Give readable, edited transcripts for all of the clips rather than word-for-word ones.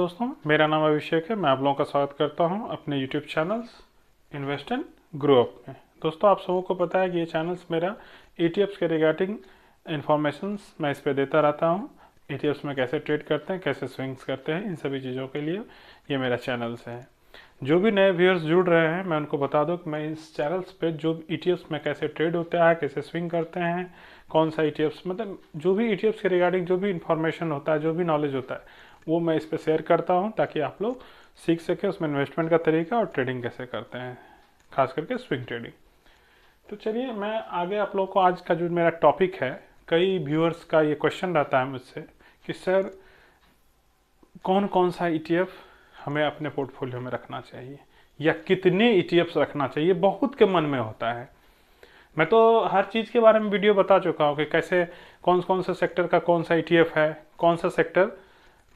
दोस्तों, मेरा नाम अभिषेक है। मैं आप लोगों का स्वागत करता हूं अपने YouTube channels invest and grow up में। दोस्तों, आप सबों को पता है कि ये चैनल्स मेरा ईटीएफ्स के रिगार्डिंग इन्फॉर्मेशंस मैं इस पर देता रहता हूं। ईटीएफ्स में कैसे ट्रेड करते हैं, कैसे स्विंग्स करते हैं, इन सभी चीज़ों के लिए ये मेरा चैनल्स है। जो भी नए व्यूअर्स जुड़ रहे हैं, मैं उनको बता दूं कि मैं इस चैनल्स पे जो ईटीएफ्स में कैसे ट्रेड होता है, कैसे स्विंग करते हैं, कौन सा ईटीएफ्स, मतलब जो भी ईटीएफ्स के रिगार्डिंग जो भी इन्फॉर्मेशन होता है, जो भी नॉलेज होता है, वो मैं इस पर शेयर करता हूँ ताकि आप लोग सीख सकें उसमें इन्वेस्टमेंट का तरीका और ट्रेडिंग कैसे करते हैं, खास करके स्विंग ट्रेडिंग। तो चलिए, मैं आगे आप लोगों को आज का जो मेरा टॉपिक है, कई व्यूअर्स का ये क्वेश्चन रहता है मुझसे कि सर कौन कौन सा ईटीएफ हमें अपने पोर्टफोलियो में रखना चाहिए या कितने ईटीएफ्स रखना चाहिए, बहुत के मन में होता है। मैं तो हर चीज़ के बारे में वीडियो बता चुका हूँ कि कैसे कौन सा सेक्टर का कौन सा ईटीएफ है, कौन सा सेक्टर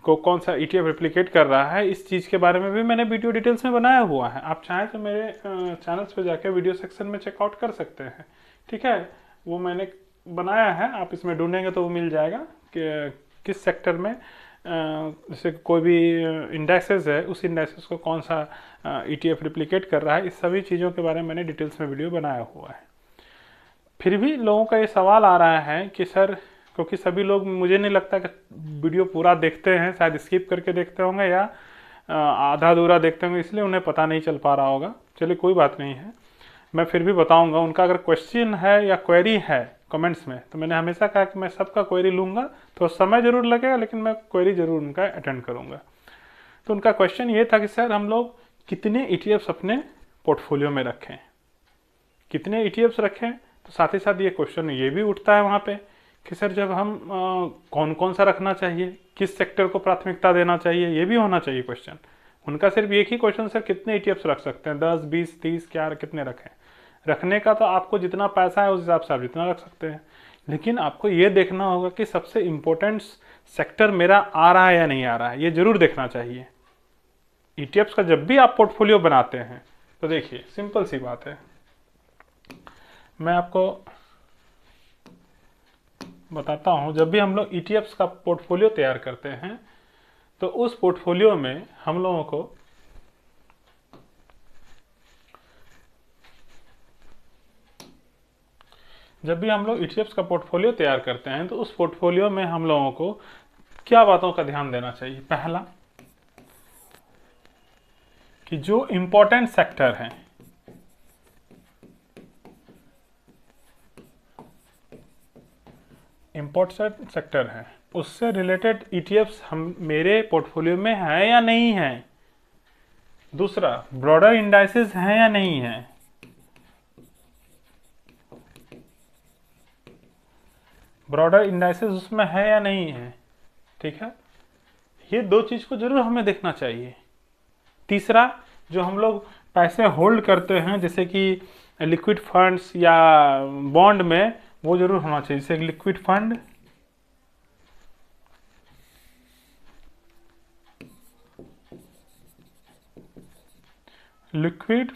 को कौन सा ईटीएफ रिप्लिकेट कर रहा है, इस चीज़ के बारे में भी मैंने वीडियो डिटेल्स में बनाया हुआ है। आप चाहें तो मेरे चैनल्स पे जाकर वीडियो सेक्शन में चेकआउट कर सकते हैं। ठीक है, वो मैंने बनाया है, आप इसमें ढूंढेंगे तो वो मिल जाएगा कि किस सेक्टर में जैसे कोई भी इंडेक्सेस है, उस इंडेक्सेस को कौन सा ईटीएफ रिप्लिकेट कर रहा है, इस सभी चीज़ों के बारे में मैंने डिटेल्स में वीडियो बनाया हुआ है। फिर भी लोगों का ये सवाल आ रहा है कि सर, क्योंकि सभी लोग, मुझे नहीं लगता कि वीडियो पूरा देखते हैं, शायद स्किप करके देखते होंगे या आधा अधूरा देखते होंगे, इसलिए उन्हें पता नहीं चल पा रहा होगा। चलिए, कोई बात नहीं है, मैं फिर भी बताऊंगा। उनका अगर क्वेश्चन है या क्वेरी है कमेंट्स में, तो मैंने हमेशा कहा कि मैं सबका क्वेरी लूँगा, तो समय ज़रूर लगेगा लेकिन मैं क्वेरी ज़रूर उनका अटेंड करूँगा। तो उनका क्वेश्चन ये था कि सर हम लोग कितने ईटीएफ्स अपने पोर्टफोलियो में रखें, कितने ईटीएफ्स रखें। तो साथ ही साथ ये क्वेश्चन ये भी उठता है वहाँ पे कि सर जब हम कौन कौन सा रखना चाहिए, किस सेक्टर को प्राथमिकता देना चाहिए, ये भी होना चाहिए क्वेश्चन। उनका सिर्फ एक ही क्वेश्चन, सर कितने ईटीएफ्स रख सकते हैं, 10, 20, 30, क्या कितने रखें। रखने का तो आपको जितना पैसा है उस हिसाब से आप जितना रख सकते हैं, लेकिन आपको ये देखना होगा कि सबसे इम्पोर्टेंट सेक्टर मेरा आ रहा है या नहीं आ रहा है, ये जरूर देखना चाहिए। ईटीएफ्स का जब भी आप पोर्टफोलियो बनाते हैं तो देखिए, सिंपल सी बात है, मैं आपको बताता हूं। जब भी हम लोग ईटीएफ्स का पोर्टफोलियो तैयार करते हैं तो उस पोर्टफोलियो में हम लोगों को ईटीएफ्स का पोर्टफोलियो तैयार करते हैं तो उस पोर्टफोलियो में हम लोगों को क्या बातों का ध्यान देना चाहिए। पहला, कि जो इंपॉर्टेंट सेक्टर हैं, इम्पोर्टेंट सेक्टर है, उससे रिलेटेड ईटीएफ्स हम मेरे पोर्टफोलियो में है या नहीं है। दूसरा, ब्रॉडर इंडाइसेस हैं या नहीं है। ब्रॉडर इंडाइसेस उसमें है या नहीं है। ठीक है, ये दो चीज को जरूर हमें देखना चाहिए। तीसरा, जो हम लोग पैसे होल्ड करते हैं जैसे कि लिक्विड फंड्स या बॉन्ड में, वो जरूर होना चाहिए। जैसे लिक्विड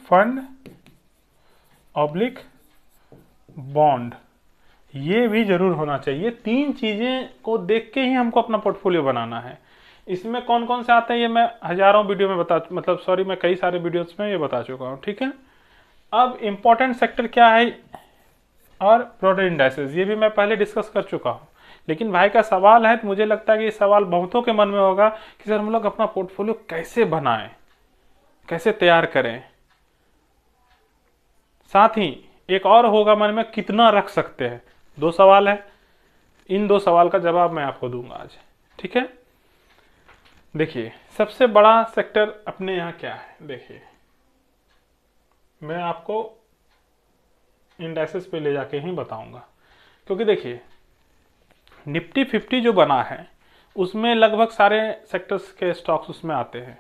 फंड, ऑब्लिक बॉन्ड, ये भी जरूर होना चाहिए। तीन चीजें को देख के ही हमको अपना पोर्टफोलियो बनाना है। इसमें कौन कौन से आते हैं ये मैं हजारों वीडियो में मैं कई सारे वीडियोस में ये बता चुका हूँ। ठीक है, अब इंपॉर्टेंट सेक्टर क्या है और ब्रॉडर इंडाइसेस, ये भी मैं पहले डिस्कस कर चुका हूँ। लेकिन भाई का सवाल है तो मुझे लगता है कि ये सवाल बहुतों के मन में होगा कि सर हम लोग अपना पोर्टफोलियो कैसे बनाएं, कैसे तैयार करें। साथ ही एक और होगा मन में, कितना रख सकते हैं। दो सवाल है, इन दो सवाल का जवाब मैं आपको दूंगा आज। ठीक है, देखिए सबसे बड़ा सेक्टर अपने यहाँ क्या है। देखिए, मैं आपको इंडेक्सेस पे ले जाके ही बताऊंगा, क्योंकि देखिए निफ्टी 50 जो बना है उसमें लगभग सारे सेक्टर्स के स्टॉक्स उसमें आते हैं।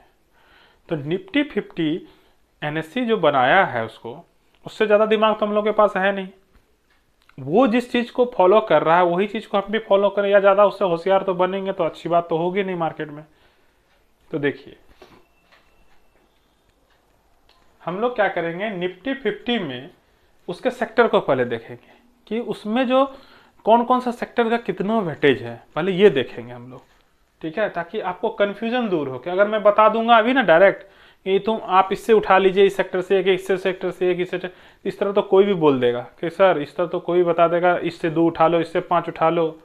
तो निफ्टी 50 एनएससी जो बनाया है उसको, उससे ज़्यादा दिमाग तो हम लोग के पास है नहीं। वो जिस चीज़ को फॉलो कर रहा है वही चीज़ को हम भी फॉलो करें, या ज़्यादा उससे होशियार तो बनेंगे तो अच्छी बात तो होगी नहीं मार्केट में। तो देखिए, हम लोग क्या करेंगे, निफ्टी 50 में उसके सेक्टर को पहले देखेंगे कि उसमें जो कौन कौन सा सेक्टर का कितना वेटेज है, पहले ये देखेंगे हम लोग। ठीक है, ताकि आपको कन्फ्यूजन दूर हो कि अगर मैं बता दूंगा अभी ना डायरेक्ट कि तुम आप इससे उठा लीजिए, इस सेक्टर से एक, इससे सेक्टर से एक, इससे इस तरह तो कोई भी बोल देगा कि सर इस तरह तो कोई बता देगा इससे 2 उठा लो, इससे 5 उठा लो,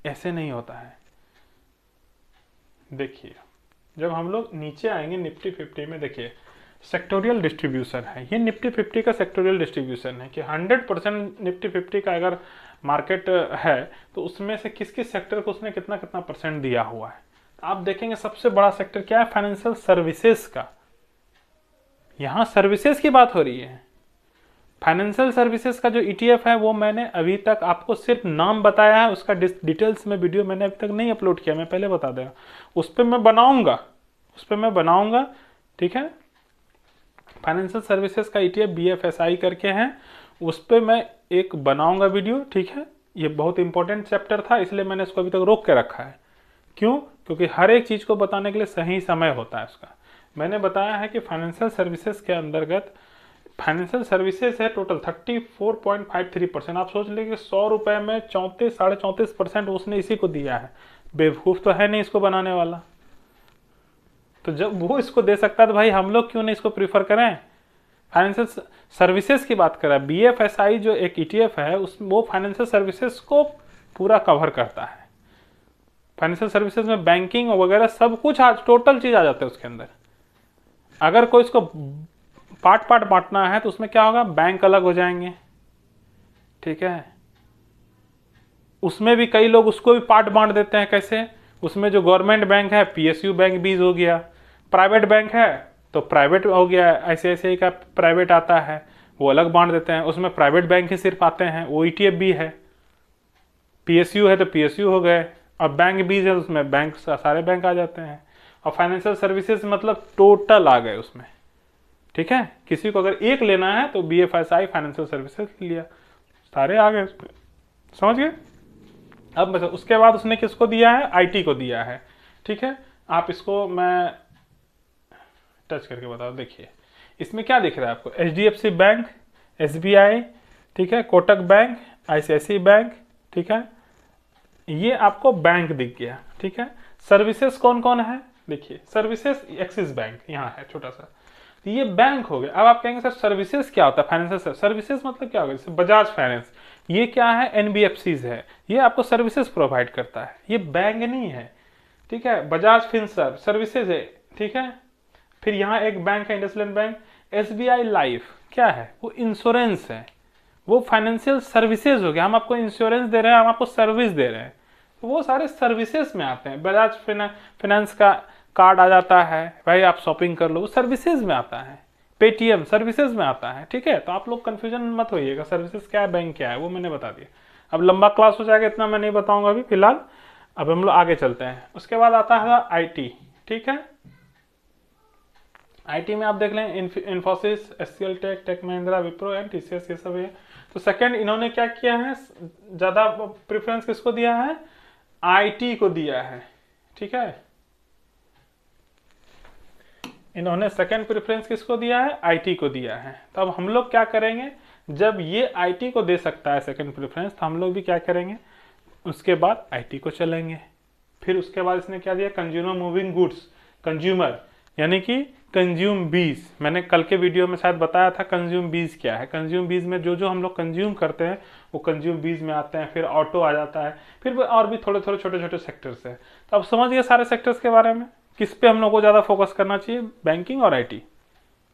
ऐसे नहीं होता है। देखिए जब हम लोग नीचे आएंगे निफ्टी 50 में, देखिए सेक्टोरियल डिस्ट्रीब्यूशन है, ये निफ्टी 50 का सेक्टोरियल डिस्ट्रीब्यूशन है कि 100% निफ्टी 50 का अगर मार्केट है तो उसमें से किस किस सेक्टर को उसने कितना कितना परसेंट दिया हुआ है। आप देखेंगे सबसे बड़ा सेक्टर क्या है, फाइनेंशियल सर्विसेज का। यहां सर्विसेज की बात हो रही है। फाइनेंशियल सर्विसेज का जो ईटीएफ है वो मैंने अभी तक आपको सिर्फ नाम बताया है, उसका डिटेल्स में वीडियो मैंने अभी तक नहीं अपलोड किया, मैं पहले बता देगा, उस पर मैं बनाऊंगा, ठीक है। फाइनेंशियल सर्विसेज का ईटीएफ बीएफएसआई करके है, उस पर मैं एक बनाऊंगा वीडियो, ठीक है। ये बहुत इंपॉर्टेंट चैप्टर था इसलिए मैंने इसको अभी तक रोक के रखा है। क्यों? क्योंकि हर एक चीज़ को बताने के लिए सही समय होता है उसका। मैंने बताया है कि फाइनेंशियल सर्विसेज के अंतर्गत फाइनेंशियल सर्विसेज है टोटल 34.53%। आप सोच लीजिए 100 रुपये में 34-34.5% उसने इसी को दिया है। बेवकूफ़ तो है नहीं इसको बनाने वाला, तो जब वो इसको दे सकता है तो भाई हम लोग क्यों नहीं इसको प्रीफर करें। फाइनेंशियल सर्विसेज की बात करें, बीएफएसआई जो एक ईटीएफ है वो फाइनेंशियल सर्विसेज को पूरा कवर करता है। फाइनेंशियल सर्विसेज में बैंकिंग वगैरह सब कुछ आज टोटल चीज आ जाता है उसके अंदर। अगर कोई इसको पार्ट पार्ट बांटना है तो उसमें क्या होगा, बैंक अलग हो जाएंगे, ठीक है। उसमें भी कई लोग उसको भी पार्ट बांट देते हैं। कैसे? उसमें जो गवर्नमेंट बैंक है पीएसयू बैंक बीज हो गया, प्राइवेट बैंक है तो प्राइवेट हो गया, ICICI का प्राइवेट आता है वो अलग बांट देते हैं, उसमें प्राइवेट बैंक ही सिर्फ आते हैं, वो ईटीएफ भी है। पीएसयू है तो पीएसयू हो गए, और बैंक बीज है उसमें बैंक सारे बैंक आ जाते हैं। और फाइनेंशियल सर्विसेज मतलब टोटल आ गए उसमें, ठीक है। किसी को अगर एक लेना है तो बीएफएसआई फाइनेंशियल सर्विसेज लिया, सारे आ गए उसमें, समझ गए। अब उसके बाद उसने किसको दिया है, आईटी को दिया है, ठीक है। आप इसको मैं टच करके बताओ। देखिए इसमें क्या दिख रहा है आपको, HDFC बैंक, SBI, ठीक है, कोटक बैंक, ICICI बैंक, ठीक है, ये आपको बैंक दिख गया, ठीक है। सर्विसेज कौन कौन है, देखिए सर्विसेज एक्सिस बैंक यहाँ है छोटा सा, तो ये बैंक हो गया। अब आप कहेंगे सर सर्विसेज क्या होता है, फाइनेंशियल सर्विसेज मतलब क्या होगा, जैसे बजाज फाइनेंस, ये क्या है, NBFCs है, ये आपको सर्विसेज प्रोवाइड करता है, ये बैंक नहीं है, ठीक है। बजाज फिनसर्व सर्विसेज है, ठीक है। फिर यहाँ एक बैंक है इंडसइंड बैंक। SBI लाइफ क्या है, वो इंश्योरेंस है, वो फाइनेंशियल सर्विसेज हो गया। हम आपको इंश्योरेंस दे रहे हैं, हम आपको सर्विस दे रहे हैं, तो वो सारे सर्विसेज में आते हैं। बजाज फाइनेंस का कार्ड आ जाता है, भाई आप शॉपिंग कर लो, वो सर्विसेज में आता है। पेटीएम सर्विसेज में आता है, ठीक है। तो आप लोग कंफ्यूजन मत होइएगा, सर्विसेज क्या है, बैंक क्या है, वो मैंने बता दिया। अब लंबा क्लास हो जाएगा, इतना मैं नहीं बताऊंगा अभी फिलहाल। अब हम लोग आगे चलते हैं। उसके बाद आता है आईटी, ठीक है। आईटी में आप देख लें Infosys, HCL tech, tech Mahindra, Wipro and TCS, ये सब है। तो सेकंड इन्होंने क्या किया है, ज्यादा प्रेफरेंस किसको दिया है, आईटी को दिया है, ठीक है। इन्होंने सेकंड प्रेफरेंस किसको दिया है, आईटी को दिया है। तो अब हम लोग क्या करेंगे, जब ये आईटी को दे सकता है सेकंड प्रेफरेंस, तो हम लोग भी क्या करेंगे, उसके बाद आईटी को चलेंगे। फिर उसके बाद इसने क्या दिया, कंज्यूमर मूविंग गुड्स, कंज्यूमर यानी कि कंज्यूम बीज। मैंने कल के वीडियो में शायद बताया था कंज्यूम बीज क्या है। कंज्यूम बीज में जो जो हम लोग कंज्यूम करते हैं वो कंज्यूम बीज में आते हैं। फिर ऑटो आ जाता है, फिर और भी थोड़े थोड़े छोटे छोटे सेक्टर्स है। तो अब समझ गए सारे सेक्टर्स के बारे में, किस पे हम लोग को ज़्यादा फोकस करना चाहिए, बैंकिंग और आईटी,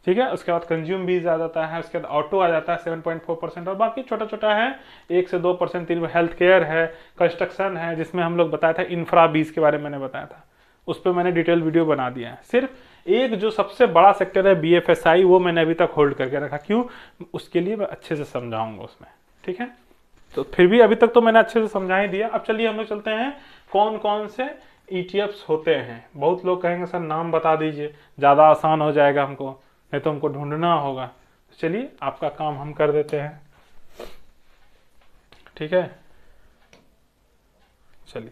ठीक है। उसके बाद कंज्यूम बीज आ जाता है, उसके बाद ऑटो आ जाता है 7.4%, और बाकी छोटा छोटा है 1 से 2%, 3। हेल्थ केयर है, कंस्ट्रक्शन है, जिसमें हम लोग बताया था इंफ्रा बीज के बारे में मैंने बताया था, उस पर मैंने डिटेल वीडियो बना दिया है। सिर्फ एक जो सबसे बड़ा सेक्टर है बीएफएसआई, वो मैंने अभी तक होल्ड करके रखा। क्यों? उसके लिए मैं अच्छे से समझाऊंगा उसमें, ठीक है। तो फिर भी अभी तक तो मैंने अच्छे से समझा ही दिया। अब चलिए हम लोग चलते हैं कौन कौन से ईटीएफ्स होते हैं। बहुत लोग कहेंगे सर नाम बता दीजिए, ज़्यादा आसान हो जाएगा हमको, नहीं तो हमको ढूंढना होगा। चलिए आपका काम हम कर देते हैं, ठीक है। चलिए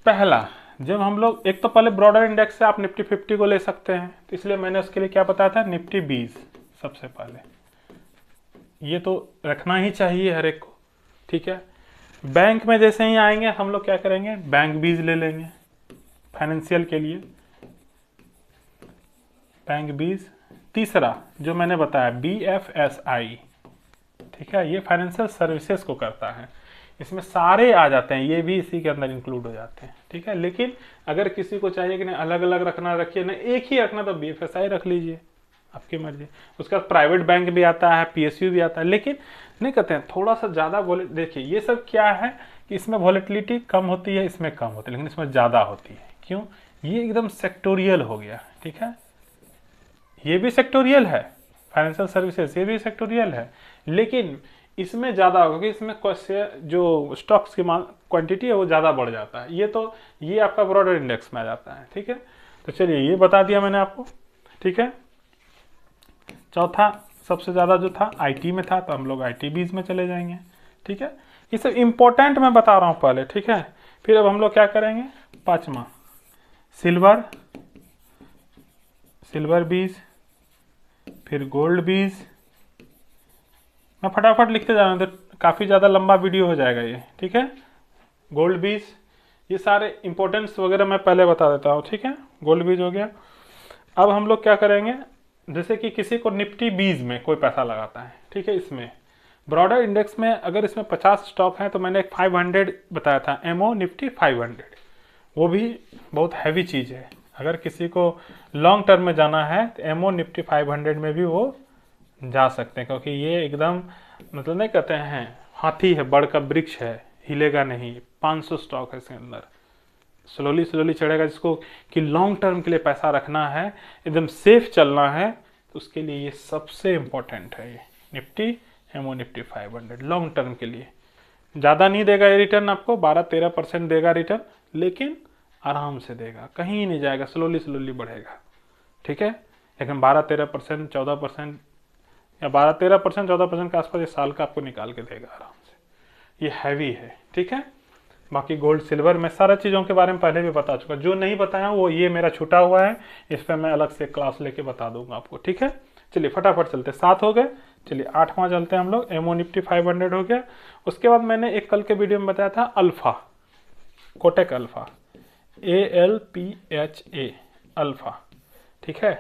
पहला, जब हम लोग एक तो पहले ब्रॉडर इंडेक्स से आप निफ्टी 50 को ले सकते हैं, तो इसलिए मैंने उसके लिए क्या बताया था, निफ्टी 20 सबसे पहले। ये तो रखना ही चाहिए हर एक को, ठीक है। बैंक में जैसे ही आएंगे हम लोग क्या करेंगे, बैंक बीज ले लेंगे फाइनेंशियल के लिए, बैंक बीज। तीसरा जो मैंने बताया BFSI, ठीक है, ये फाइनेंशियल सर्विसेज को करता है, इसमें सारे आ जाते हैं, ये भी इसी के अंदर इंक्लूड हो जाते हैं, ठीक है। लेकिन अगर किसी को चाहिए कि नहीं अलग अलग रखना, रखिए ना, एक ही रखना तो BFSI रख लीजिए, आपकी मर्जी। उसके बाद प्राइवेट बैंक भी आता है, PSU भी आता है, लेकिन नहीं कहते हैं थोड़ा सा ज़्यादा देखिए ये सब क्या है कि इसमें वॉलेटिलिटी कम होती है, इसमें कम होती है, लेकिन इसमें ज़्यादा होती है। क्यों? ये एकदम सेक्टोरियल हो गया, ठीक है, ये भी सेक्टोरियल है, फाइनेंशियल सर्विसेज ये भी सेक्टोरियल है, लेकिन इसमें ज़्यादा होगा क्योंकि इसमें जो स्टॉक्स की क्वांटिटी है वो ज़्यादा बढ़ जाता है। ये आपका ब्रॉडर इंडेक्स में आ जाता है, ठीक है। तो चलिए ये बता दिया मैंने आपको, ठीक है। चौथा सबसे ज़्यादा जो था IT में था, तो हम लोग IT बीज में चले जाएंगे, ठीक है। ये सब इम्पोर्टेंट मैं बता रहा हूँ पहले, ठीक है। फिर अब हम लोग क्या करेंगे, पाँचवा सिल्वर बीज, फिर गोल्ड बीज। मैं फटाफट लिखते जा रहा हूँ तो काफ़ी ज़्यादा लंबा वीडियो हो जाएगा ये, ठीक है। गोल्ड बीज, ये सारे इंपॉर्टेंस वगैरह मैं पहले बता देता हूँ, ठीक है। गोल्ड बीज हो गया। अब हम लोग क्या करेंगे, जैसे कि किसी को निफ्टी बीज में कोई पैसा लगाता है, ठीक है, इसमें ब्रॉडर इंडेक्स में अगर इसमें 50 स्टॉक हैं तो मैंने एक 500 बताया था, MO निफ्टी 500, वो भी बहुत हैवी चीज़ है। अगर किसी को लॉन्ग टर्म में जाना है तो MO निफ्टी 500 में भी वो जा सकते हैं, क्योंकि ये एकदम मतलब नहीं कहते हैं हाथी है, बड़ का वृक्ष है, हिलेगा नहीं। 500 स्टॉक है इसके अंदर, स्लोली स्लोली चढ़ेगा। जिसको कि लॉन्ग टर्म के लिए पैसा रखना है, एकदम सेफ चलना है, तो उसके लिए ये सबसे इम्पोर्टेंट है। ये Nifty MO Nifty 500 long term के लिए ज़्यादा नहीं देगा ये रिटर्न, आपको 12-13% देगा रिटर्न, लेकिन आराम से देगा, कहीं नहीं जाएगा, स्लोली स्लोली बढ़ेगा, ठीक है। लेकिन 12-13%, 14% या 12-13%, 14% के आसपास ये साल का आपको निकाल के देगा आराम से। ये हैवी है, ठीक है। बाकी गोल्ड सिल्वर में सारा चीज़ों के बारे में पहले भी बता चुका, जो नहीं बताया वो ये मेरा छूटा हुआ है, इस पर मैं अलग से क्लास लेके बता दूंगा आपको, ठीक है। चलिए फटाफट चलते, 7 हो गए। चलिए 8वां चलते हैं हम लोग, MO निफ्टी 500 हो गया। उसके बाद मैंने एक कल के वीडियो में बताया था alpha, Kotak alpha, ALPHA alpha, ठीक है।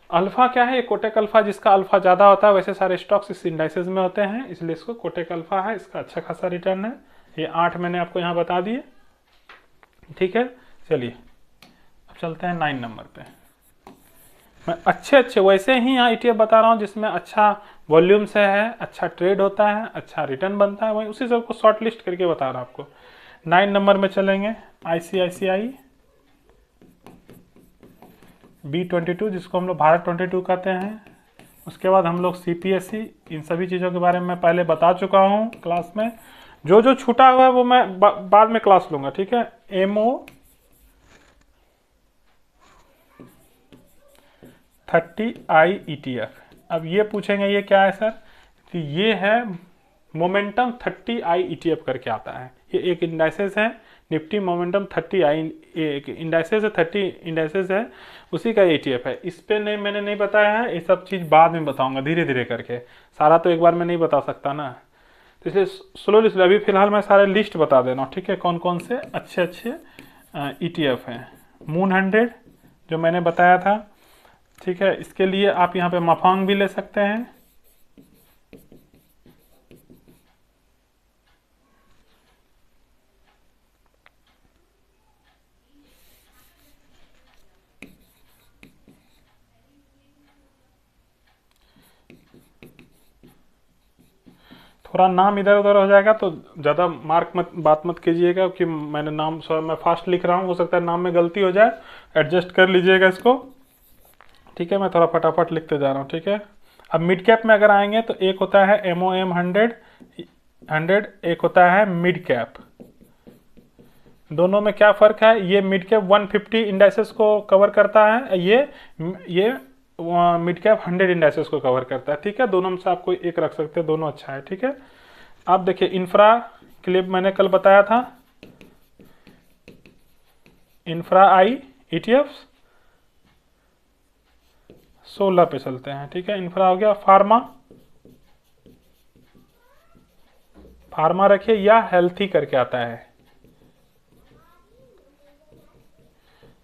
अल्फा क्या है, कोटेक अल्फा, जिसका अल्फा ज़्यादा होता है, वैसे सारे स्टॉक्स इस इंडाइसेस में होते हैं, इसलिए इसको कोटेक अल्फा है, इसका अच्छा खासा रिटर्न है। ये 8 मैंने आपको यहाँ बता दिए, ठीक है। चलिए अब चलते हैं 9 नंबर पे। मैं अच्छे वैसे ही यहाँ ETF बता रहा हूँ जिसमें अच्छा वॉल्यूम से है, अच्छा ट्रेड होता है, अच्छा रिटर्न बनता है, वही उसी सब को शॉर्ट लिस्ट करके बता रहा हूँ आपको। 9 नंबर में चलेंगे ICICI B22, जिसको हम लोग भारत 22 कहते हैं। उसके बाद हम लोग CPSE, इन सभी चीज़ों के बारे में मैं पहले बता चुका हूँ क्लास में। जो जो छूटा हुआ है वो मैं बाद में क्लास लूँगा, ठीक है। MO 30I ETF। अब ये पूछेंगे ये क्या है सर, तो ये है मोमेंटम 30I ETF करके आता है। ये एक इंडाइसेस है, निफ्टी मोमेंटम 30I एक इंडाइसेस है, 30 इंडाइसेस है, उसी का ETF है। इस पे नहीं, मैंने नहीं बताया है, ये सब चीज़ बाद में बताऊंगा धीरे धीरे करके, सारा तो एक बार में नहीं बता सकता ना, तो इसलिए स्लोली अभी फिलहाल मैं सारे लिस्ट बता दे रहा हूँ, ठीक है, कौन कौन से अच्छे ETF हैं। मून 100 जो मैंने बताया था, ठीक है, इसके लिए आप यहाँ पे मफांग भी ले सकते हैं। थोड़ा नाम इधर उधर हो जाएगा तो ज़्यादा बात मत कीजिएगा कि मैंने नाम मैं फास्ट लिख रहा हूँ, हो सकता है नाम में गलती हो जाए, एडजस्ट कर लीजिएगा इसको, ठीक है। मैं थोड़ा फटाफट लिखते जा रहा हूँ, ठीक है। अब मिड कैप में अगर आएंगे तो एक होता है MOM 100, एक होता है मिड कैप। दोनों में क्या फ़र्क है, ये मिड कैप 150 इंडाइसेस को कवर करता है, ये मिड कैप 100 इंडाइसेस को कवर करता है, ठीक है। दोनों में से आपको एक रख सकते हैं, दोनों अच्छा है, ठीक है। आप देखिए इंफ्रा क्लिप मैंने कल बताया था, इंफ्रा आई ETFs 16 पे चलते हैं, ठीक है। इंफ्रा हो गया। फार्मा फार्मा रखिए या हेल्थी करके आता है,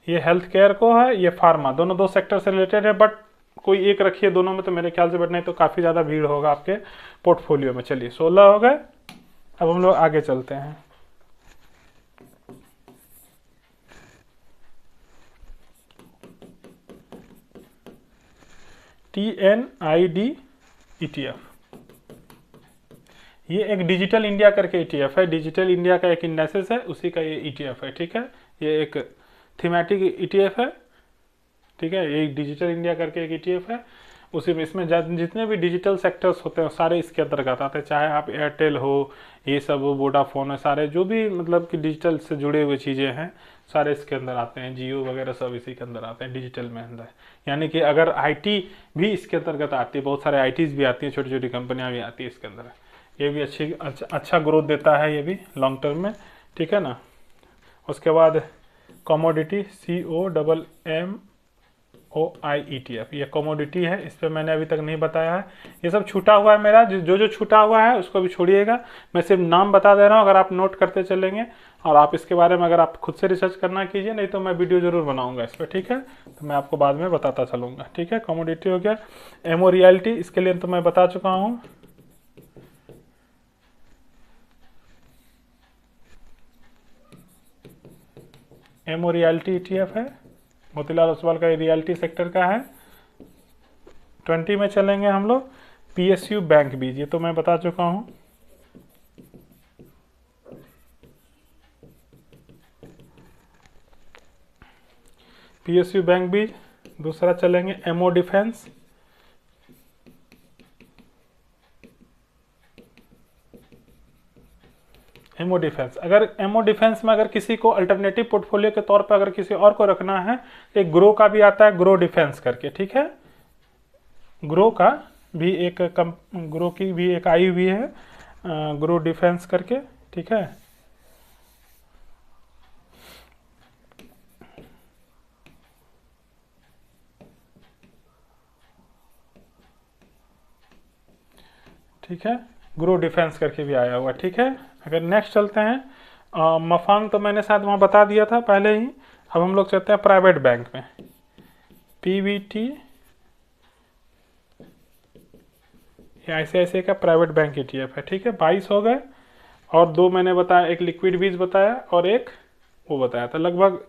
ये हेल्थ केयर को है, ये फार्मा, दोनों दो सेक्टर से रिलेटेड है, बट कोई एक रखिए दोनों में तो मेरे ख्याल से बट नहीं तो काफ़ी ज़्यादा भीड़ होगा आपके पोर्टफोलियो में। चलिए 16 हो गए। अब हम लोग आगे चलते हैं। TNID ETF, ये एक डिजिटल इंडिया करके ETF है, डिजिटल इंडिया का एक इंडेक्सेस है, उसी का ये ETF है। ठीक है, ये एक थीमेटिक ETF है। ठीक है, ये डिजिटल इंडिया करके एक ETF है, उसी में इसमें जितने भी डिजिटल सेक्टर्स होते हैं सारे इसके अंतर्गत आते हैं, चाहे आप एयरटेल हो, ये सब हो, वोडाफोन है, सारे जो भी मतलब कि डिजिटल से जुड़े हुए चीज़ें हैं सारे इसके अंदर आते हैं, जियो वगैरह सब इसी के अंदर आते हैं, डिजिटल में अंदर। यानी कि अगर IT भी इसके अंतर्गत आती है, बहुत सारे ITs भी आती हैं, छोटी छोटी कंपनियाँ भी आती है इसके अंदर, ये भी अच्छा ग्रोथ देता है ये भी लॉन्ग टर्म में। ठीक है ना। उसके बाद कमोडिटी COMMOI ETF, ये कमोडिटी है, इस पर मैंने अभी तक नहीं बताया है, ये सब छूटा हुआ है मेरा, जो छूटा हुआ है उसको भी छोड़िएगा, मैं सिर्फ नाम बता दे रहा हूँ, अगर आप नोट करते चलेंगे और आप इसके बारे में अगर आप खुद से रिसर्च करना कीजिए, नहीं तो मैं वीडियो जरूर बनाऊंगा इस पर। ठीक है, तो मैं आपको बाद में बताता चलूँगा। ठीक है, कमोडिटी हो गया। एमओ रियल्टी, इसके लिए तो मैं बता चुका हूँ। एमओ रियल्टी ETF है, मोतीलाल ओसवाल का, ये रियल्टी सेक्टर का है। 20 में चलेंगे हम लोग। PSU बैंक बीज, ये तो मैं बता चुका हूँ। PSU बैंक बीज। दूसरा चलेंगे एमओ डिफेंस, एमओ डिफेंस। अगर एमओ डिफेंस में अगर किसी को अल्टरनेटिव पोर्टफोलियो के तौर पर अगर किसी और को रखना है, एक ग्रो का भी आता है, ग्रो डिफेंस करके। ठीक है, ग्रो का भी एक ग्रो की भी एक आई हुई है, ग्रो डिफेंस करके। ठीक है, ठीक है, ग्रो डिफेंस करके भी आया हुआ। ठीक है, अगर नेक्स्ट चलते हैं, मफांग तो मैंने शायद वहाँ बता दिया था पहले ही। अब हम लोग चलते हैं प्राइवेट बैंक में। PVT, ICICI का प्राइवेट बैंक ETF है। ठीक है, 22 हो गए, और दो मैंने बताया, एक लिक्विड बीज बताया और एक वो बताया था, लगभग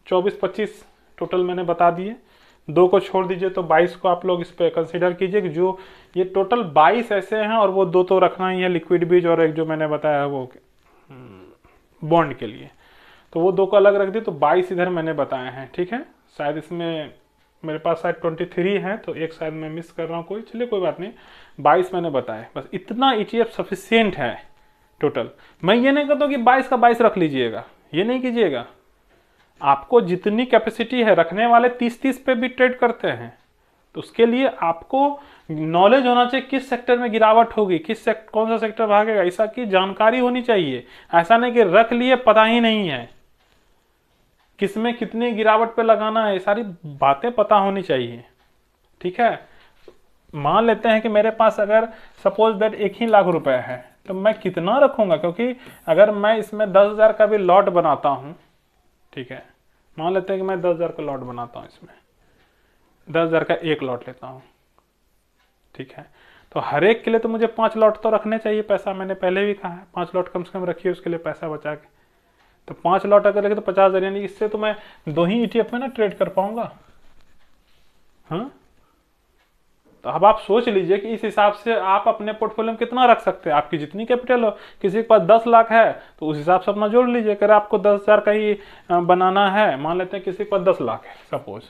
24-25 टोटल मैंने बता दिए। दो को छोड़ दीजिए तो 22 को आप लोग इस पे कंसीडर कीजिए कि जो ये टोटल 22 ऐसे हैं, और वो दो तो रखना ही है, लिक्विड बीज और एक जो मैंने बताया वो बॉन्ड के लिए, तो वो दो को अलग रख दिए, तो 22 इधर मैंने बताए हैं। ठीक है, शायद इसमें मेरे पास शायद 23 है, तो एक शायद मैं मिस कर रहा हूँ कोई, चलिए कोई बात नहीं, 22 मैंने बताया, बस इतना ETF सफिशियंट है टोटल। मैं ये नहीं कहता कि 22 का 22 रख लीजिएगा, ये नहीं कीजिएगा, आपको जितनी कैपेसिटी है, रखने वाले 30-30 पे भी ट्रेड करते हैं, तो उसके लिए आपको नॉलेज होना चाहिए किस सेक्टर में गिरावट होगी, कौन सा सेक्टर भागेगा, ऐसा की जानकारी होनी चाहिए। ऐसा नहीं कि रख लिए पता ही नहीं है किसमें कितनी गिरावट पे लगाना है, सारी बातें पता होनी चाहिए। ठीक है, मान लेते हैं कि मेरे पास अगर सपोज दैट 1 लाख रुपए है, तो मैं कितना रखूंगा, क्योंकि अगर मैं इसमें 10,000 का भी लॉट बनाता हूं, ठीक है, मान लेते हैं कि मैं 10,000 का लॉट बनाता हूं, इसमें 10,000 का एक लॉट लेता हूं। ठीक है, तो हर एक के लिए तो मुझे 5 लॉट तो रखने चाहिए पैसा, मैंने पहले भी कहा है 5 लॉट कम से कम रखिए उसके लिए पैसा बचा के। तो 5 लॉट अगर रखे तो 50,000, यानी इससे तो मैं 2 ही ETF में ना ट्रेड कर पाऊंगा। हाँ, तो अब आप सोच लीजिए कि इस हिसाब से आप अपने पोर्टफोलियो में कितना रख सकते हैं, आपकी जितनी कैपिटल हो। किसी के पास 10 लाख है तो उस हिसाब से अपना जोड़ लीजिए। अगर आपको 10,000 का ही बनाना है, मान लेते हैं किसी के पास 10 लाख है, सपोज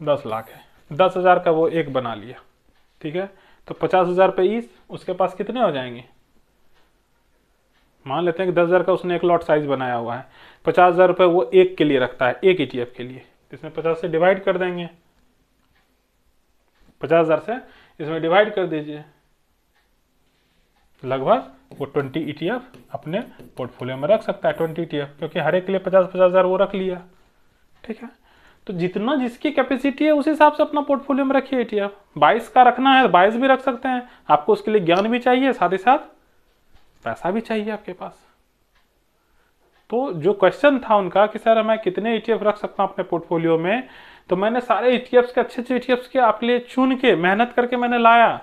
10 लाख है, 10,000 का वो एक बना लिया। ठीक है, तो 50,000 पे ईच, उसके पास कितने हो जाएंगे, मान लेते हैं कि 10,000 का उसने एक लॉट साइज बनाया हुआ है, 50,000 रुपये वो एक के लिए रखता है, एक ETF के लिए, इसमें 50 से डिवाइड कर देंगे, 50,000 से इसमें डिवाइड कर दीजिए, लगभग वो 20 ETF अपने पोर्टफोलियो में रख सकता है, 20 ETF, क्योंकि हर एक के लिए 50,000 वो रख लिया। ठीक है, तो जितना जिसकी कैपेसिटी है उस हिसाब से अपना पोर्टफोलियो में रखिए ETF। 22 का रखना है 22 भी रख सकते हैं, आपको उसके लिए ज्ञान भी चाहिए, साथ ही साथ पैसा भी चाहिए आपके पास। तो जो क्वेश्चन था उनका कि सर मैं कितने ETF रख सकता हूं अपने पोर्टफोलियो में, तो मैंने सारे ETFs के अच्छे अच्छे ETFs के आपके लिए चुन के मेहनत करके मैंने लाया।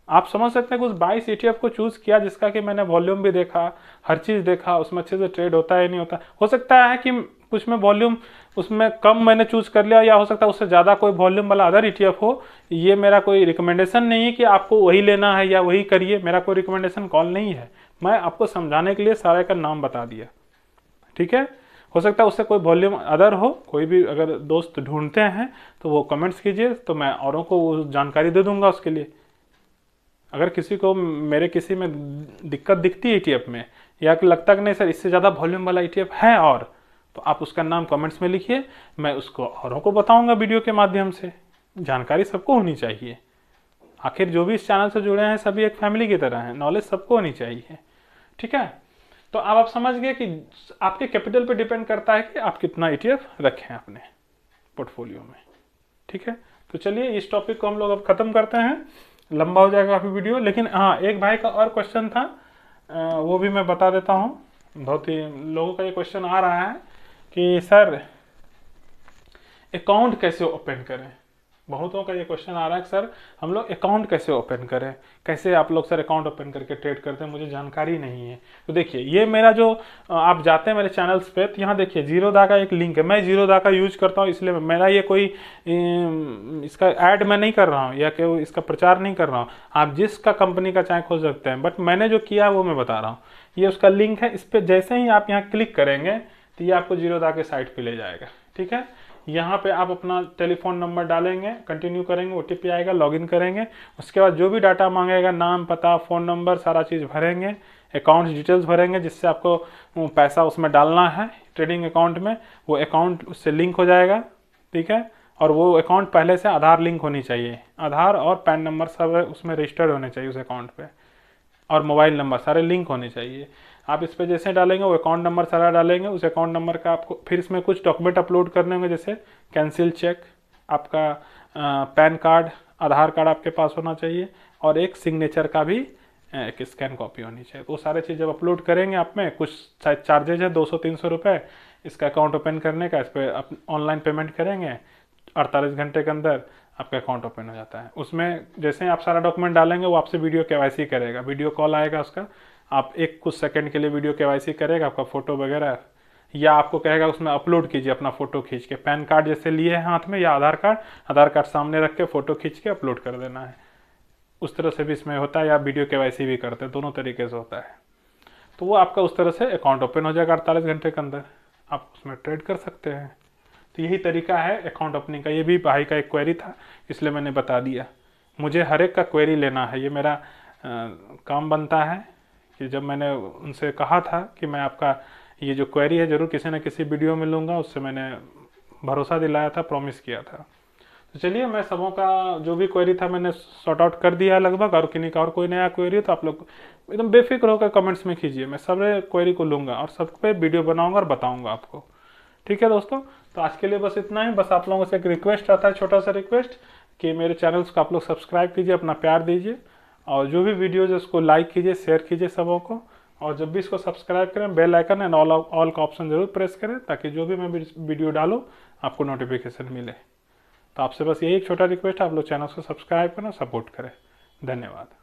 आप समझ सकते हैं कि उस 22 ETF को चूज किया जिसका कि मैंने वॉल्यूम भी देखा, हर चीज देखा, उसमें अच्छे से ट्रेड होता है नहीं होता। हो सकता है कि कुछ में वॉल्यूम उसमें कम मैंने चूज कर लिया, या हो सकता है उससे ज्यादा कोई वॉल्यूम वाला अदर ETF हो। ये मेरा कोई रिकमेंडेशन नहीं है कि आपको वही लेना है या वही करिए, मेरा कोई रिकमेंडेशन कॉल नहीं है, मैं आपको समझाने के लिए सारे का नाम बता दिया, ठीक है। हो सकता है उससे कोई वॉल्यूम अदर हो, कोई भी अगर दोस्त ढूंढते हैं तो वो कमेंट्स कीजिए, तो मैं औरों को वो जानकारी दे दूंगा उसके लिए। अगर किसी को मेरे किसी में दिक्कत दिखती है ETF में, या कि लगता कि नहीं सर इससे ज़्यादा वॉल्यूम वाला ETF है और, तो आप उसका नाम कमेंट्स में लिखिए, मैं उसको औरों को बताऊंगा वीडियो के माध्यम से। जानकारी सबको होनी चाहिए, आखिर जो भी इस चैनल से जुड़े हैं सभी एक फैमिली की तरह हैं, नॉलेज सबको होनी चाहिए, ठीक है। तो अब आप समझ गए कि आपके कैपिटल पे डिपेंड करता है कि आप कितना ETF रखें अपने पोर्टफोलियो में, ठीक है। तो चलिए इस टॉपिक को हम लोग अब खत्म करते हैं, लंबा हो जाएगा काफी वीडियो। लेकिन हाँ, एक भाई का और क्वेश्चन था, वो भी मैं बता देता हूँ। बहुत ही लोगों का ये क्वेश्चन आ रहा है कि सर अकाउंट कैसे ओपन करें। बहुतों का ये क्वेश्चन आ रहा है कि सर हम लोग अकाउंट कैसे ओपन करें, कैसे आप लोग सर अकाउंट ओपन करके ट्रेड करते हैं, मुझे जानकारी नहीं है। तो देखिए ये मेरा जो आप जाते हैं मेरे चैनल्स पे, तो यहाँ देखिए जीरोधा का एक लिंक है, मैं जीरोधा का यूज करता हूँ, इसलिए मेरा ये कोई इसका ऐड मैं नहीं कर रहा हूँ या कि इसका प्रचार नहीं कर रहा हूँ। आप जिसका कंपनी का चाहे खोल सकते हैं, बट मैंने जो किया वो मैं बता रहा हूँ। ये उसका लिंक है, इस पर जैसे ही आप यहाँ क्लिक करेंगे तो ये आपको जीरोधा के साइट पर ले जाएगा, ठीक है। यहाँ पे आप अपना टेलीफोन नंबर डालेंगे, कंटिन्यू करेंगे, OTP आएगा, लॉगिन करेंगे, उसके बाद जो भी डाटा मांगेगा, नाम पता फ़ोन नंबर सारा चीज़ भरेंगे, अकाउंट डिटेल्स भरेंगे, जिससे आपको पैसा उसमें डालना है ट्रेडिंग अकाउंट में, वो अकाउंट उससे लिंक हो जाएगा, ठीक है। और वो अकाउंट पहले से आधार लिंक होनी चाहिए, आधार और पैन नंबर सब उसमें रजिस्टर्ड होने चाहिए उस अकाउंट पर, और मोबाइल नंबर सारे लिंक होने चाहिए। आप इस पर जैसे डालेंगे वो अकाउंट नंबर सारा डालेंगे, उस अकाउंट नंबर का आपको फिर इसमें कुछ डॉक्यूमेंट अपलोड करने होंगे, जैसे कैंसिल चेक, आपका पैन कार्ड, आधार कार्ड आपके पास होना चाहिए, और एक सिग्नेचर का भी एक स्कैन कॉपी होनी चाहिए। तो वो सारे चीज़ जब अपलोड करेंगे आप में, कुछ शायद चार्जेज है 200-300 रुपये इसका अकाउंट ओपन करने का। इस पर ऑनलाइन पेमेंट करेंगे, 48 घंटे के अंदर आपका अकाउंट ओपन हो जाता है। उसमें जैसे आप सारा डॉक्यूमेंट डालेंगे वो आपसे वीडियो KYC करेगा, वीडियो कॉल आएगा उसका, आप कुछ सेकंड के लिए वीडियो KYC करेगा, आपका फ़ोटो वगैरह, या आपको कहेगा उसमें अपलोड कीजिए अपना फ़ोटो खींच के, पैन कार्ड जैसे लिए हैं हाथ में या आधार कार्ड सामने रख के फ़ोटो खींच के अपलोड कर देना है। उस तरह से भी इसमें होता है, या वीडियो KYC भी करते हैं, दोनों तरीके से होता है। तो वो आपका उस तरह से अकाउंट ओपन हो जाएगा 48 घंटे के अंदर, आप उसमें ट्रेड कर सकते हैं। तो यही तरीका है अकाउंट ओपनिंग का। ये भी भाई का एक क्वेरी था, इसलिए मैंने बता दिया। मुझे हर एक का क्वेरी लेना है, ये मेरा काम बनता है कि जब मैंने उनसे कहा था कि मैं आपका ये जो क्वेरी है ज़रूर किसी न किसी वीडियो में लूँगा, उससे मैंने भरोसा दिलाया था, प्रॉमिस किया था। तो चलिए मैं सबों का जो भी क्वेरी था मैंने सॉर्ट आउट कर दिया है लगभग, और किन्हीं का और कोई नया क्वेरी हो तो आप लोग एकदम बेफिक्र होकर कमेंट्स में कीजिए, मैं सब क्वेरी को लूँगा और सब पे वीडियो बनाऊँगा और बताऊँगा आपको, ठीक है दोस्तों। तो आज के लिए बस इतना ही। बस आप लोगों से एक रिक्वेस्ट आता है, छोटा सा रिक्वेस्ट, कि मेरे चैनल्स को आप लोग सब्सक्राइब कीजिए, अपना प्यार दीजिए, और जो भी वीडियोज है उसको लाइक कीजिए, शेयर कीजिए सबों को, और जब भी इसको सब्सक्राइब करें बेल आइकन एंड ऑल का ऑप्शन जरूर प्रेस करें, ताकि जो भी मैं वीडियो डालूँ आपको नोटिफिकेशन मिले। तो आपसे बस यही एक छोटा रिक्वेस्ट है, आप लोग चैनल को सब्सक्राइब करें, सपोर्ट करें। धन्यवाद।